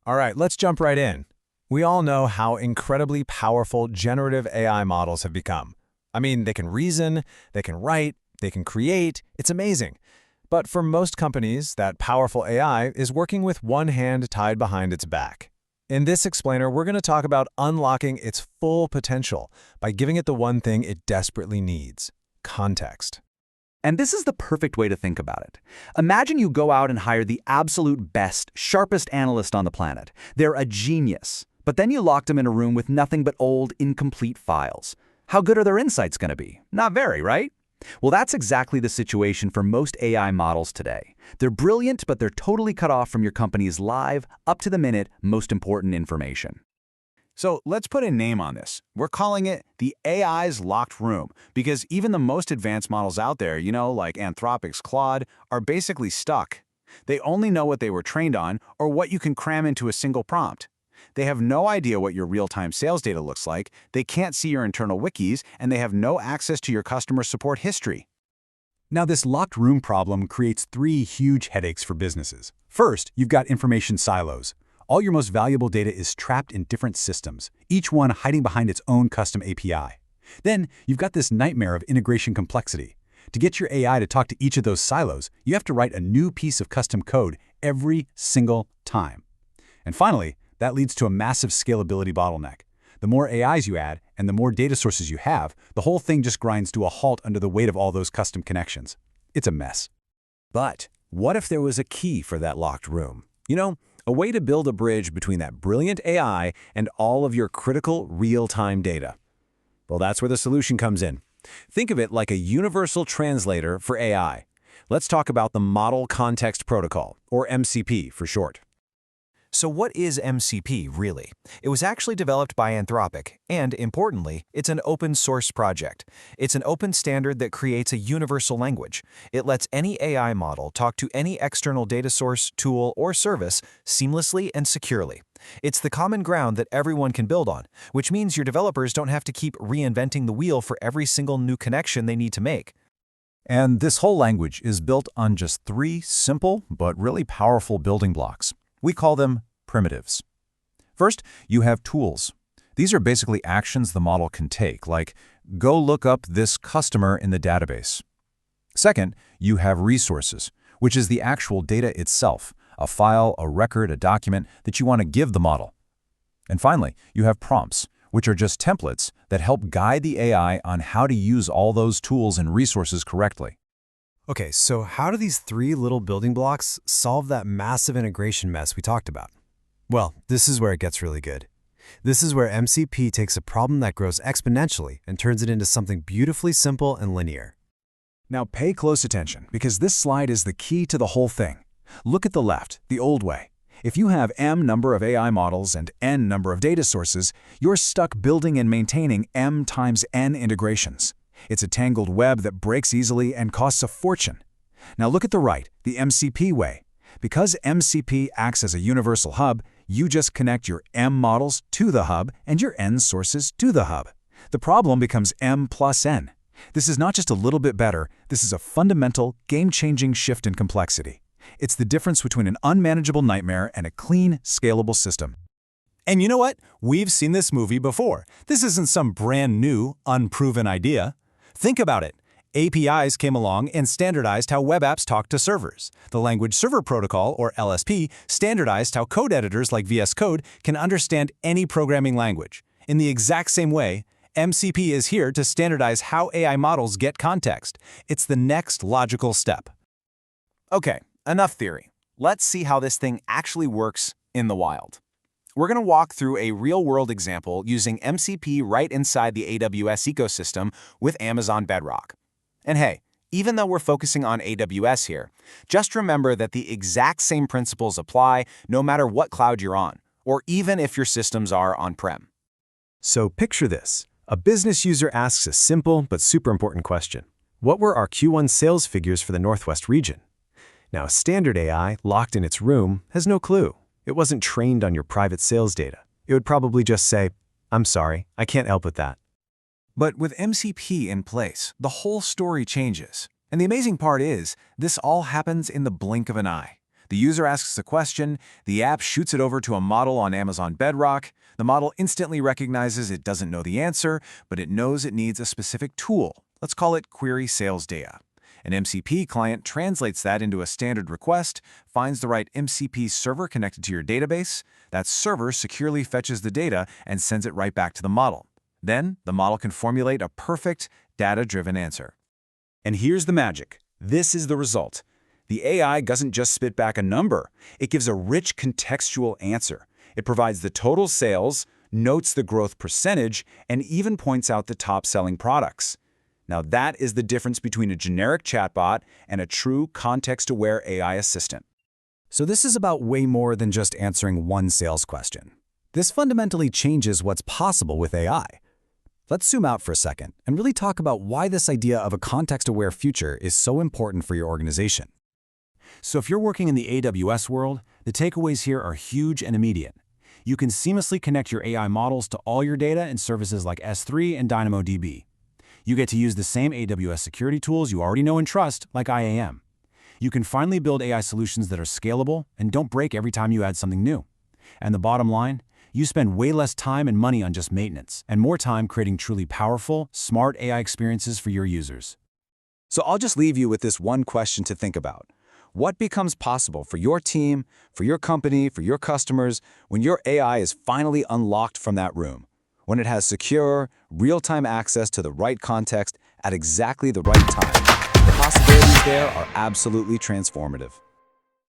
All right, let's jump right in. We all know how incredibly powerful generative AI models have become. I mean, they can reason, they can write, they can create. It's amazing. But for most companies, that powerful AI is working with one hand tied behind its back. In this explainer, we're going to talk about unlocking its full potential by giving it the one thing it desperately needs: context. And this is the perfect way to think about it. Imagine you go out and hire the absolute best, sharpest analyst on the planet. They're a genius. But then you locked them in a room with nothing but old, incomplete files. How good are their insights going to be? Not very, right? Well, that's exactly the situation for most AI models today. They're brilliant, but they're totally cut off from your company's live, up-to-the-minute, most important information. So let's put a name on this. We're calling it the AI's locked room, because even the most advanced models out there, like Anthropic's Claude, are basically stuck. They only know what they were trained on or what you can cram into a single prompt. They have no idea what your real-time sales data looks like, they can't see your internal wikis, and they have no access to your customer support history. Now, this locked room problem creates three huge headaches for businesses. First, you've got information silos. All your most valuable data is trapped in different systems, each one hiding behind its own custom API. Then, you've got this nightmare of integration complexity. To get your AI to talk to each of those silos, you have to write a new piece of custom code every single time. And finally, that leads to a massive scalability bottleneck. The more AIs you add and the more data sources you have, the whole thing just grinds to a halt under the weight of all those custom connections. It's a mess. But what if there was a key for that locked room? A way to build a bridge between that brilliant AI and all of your critical real-time data. Well, that's where the solution comes in. Think of it like a universal translator for AI. Let's talk about the Model Context Protocol, or MCP for short. So what is MCP, really? It was actually developed by Anthropic, and importantly, it's an open-source project. It's an open standard that creates a universal language. It lets any AI model talk to any external data source, tool, or service seamlessly and securely. It's the common ground that everyone can build on, which means your developers don't have to keep reinventing the wheel for every single new connection they need to make. And this whole language is built on just three simple but really powerful building blocks. We call them primitives. First, you have tools. These are basically actions the model can take, like go look up this customer in the database. Second, you have resources, which is the actual data itself, a file, a record, a document that you want to give the model. And finally, you have prompts, which are just templates that help guide the AI on how to use all those tools and resources correctly. Okay, so how do these three little building blocks solve that massive integration mess we talked about? Well, this is where it gets really good. This is where MCP takes a problem that grows exponentially and turns it into something beautifully simple and linear. Now pay close attention, because this slide is the key to the whole thing. Look at the left, the old way. If you have M number of AI models and N number of data sources, you're stuck building and maintaining M times N integrations. It's a tangled web that breaks easily and costs a fortune. Now look at the right, the MCP way. Because MCP acts as a universal hub, you just connect your M models to the hub and your N sources to the hub. The problem becomes M plus N. This is not just a little bit better, this is a fundamental, game-changing shift in complexity. It's the difference between an unmanageable nightmare and a clean, scalable system. And you know what? We've seen this movie before. This isn't some brand new, unproven idea. Think about it. APIs came along and standardized how web apps talk to servers. The Language Server Protocol, or LSP, standardized how code editors like VS Code can understand any programming language. In the exact same way, MCP is here to standardize how AI models get context. It's the next logical step. Okay, enough theory. Let's see how this thing actually works in the wild. We're going to walk through a real-world example using MCP right inside the AWS ecosystem with Amazon Bedrock. And hey, even though we're focusing on AWS here, just remember that the exact same principles apply no matter what cloud you're on, or even if your systems are on-prem. So picture this. A business user asks a simple but super important question. What were our Q1 sales figures for the Northwest region? Now, a standard AI, locked in its room, has no clue. It wasn't trained on your private sales data. It would probably just say, "I'm sorry, I can't help with that." But with MCP in place, the whole story changes. And the amazing part is, this all happens in the blink of an eye. The user asks a question, the app shoots it over to a model on Amazon Bedrock. The model instantly recognizes it doesn't know the answer, but it knows it needs a specific tool. Let's call it query sales data. An MCP client translates that into a standard request, finds the right MCP server connected to your database. That server securely fetches the data and sends it right back to the model. Then, the model can formulate a perfect, data-driven answer. And here's the magic. This is the result. The AI doesn't just spit back a number. It gives a rich contextual answer. It provides the total sales, notes the growth percentage, and even points out the top-selling products. Now that is the difference between a generic chatbot and a true context-aware AI assistant. So this is about way more than just answering one sales question. This fundamentally changes what's possible with AI. Let's zoom out for a second and really talk about why this idea of a context-aware future is so important for your organization. So if you're working in the AWS world, the takeaways here are huge and immediate. You can seamlessly connect your AI models to all your data and services like S3 and DynamoDB. You get to use the same AWS security tools you already know and trust, like IAM. You can finally build AI solutions that are scalable and don't break every time you add something new. And the bottom line? You spend way less time and money on just maintenance, and more time creating truly powerful, smart AI experiences for your users. So I'll just leave you with this one question to think about. What becomes possible for your team, for your company, for your customers, when your AI is finally unlocked from that room? When it has secure, real-time access to the right context at exactly the right time? The possibilities there are absolutely transformative.